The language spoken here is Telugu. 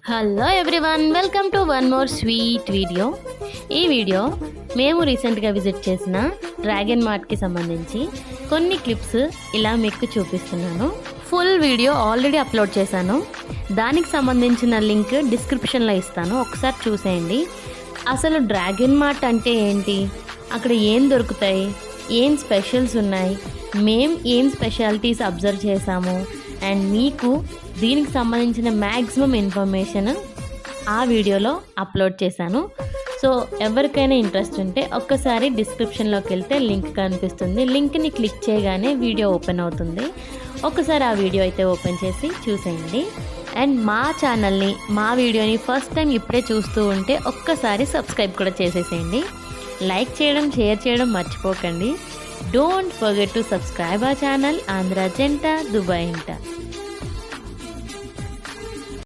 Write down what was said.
Hello everyone, welcome to one more sweet video. ఈ వీడియో మేము రీసెంట్గా విజిట్ చేసిన డ్రాగన్ మార్ట్కి సంబంధించి కొన్ని క్లిప్స్ ఇలా మీకు చూపిస్తున్నాను. ఫుల్ వీడియో ఆల్రెడీ అప్లోడ్ చేశాను. దానికి సంబంధించిన లింక్ డిస్క్రిప్షన్లో ఇస్తాను, ఒకసారి చూసేయండి. అసలు డ్రాగన్ మార్ట్ అంటే ఏంటి, అక్కడ ఏం దొరుకుతాయి, ఏం స్పెషల్స్ ఉన్నాయి, ఏం స్పెషాలిటీస్ అబ్జర్వ్ చేసాము, అండ్ మీకు దీనికి సంబంధించిన మ్యాక్సిమం ఇన్ఫర్మేషన్ ఆ వీడియోలో అప్లోడ్ చేశాను. సో ఎవరికైనా ఇంట్రెస్ట్ ఉంటే ఒక్కసారి డిస్క్రిప్షన్లోకి వెళ్తే లింక్ కనిపిస్తుంది. లింక్ని క్లిక్ చేయగానే వీడియో ఓపెన్ అవుతుంది. ఒకసారి ఆ వీడియో అయితే ఓపెన్ చేసి చూసేయండి. అండ్ మా ఛానల్ని, మా వీడియోని ఫస్ట్ టైం ఇప్పుడే చూస్తూ ఉంటే ఒక్కసారి సబ్స్క్రైబ్ కూడా చేసేసేయండి. లైక్ చేయడం, షేర్ చేయడం మర్చిపోకండి. Don't forget to subscribe our channel Andhra జంట దుబాయ్ ఇంట.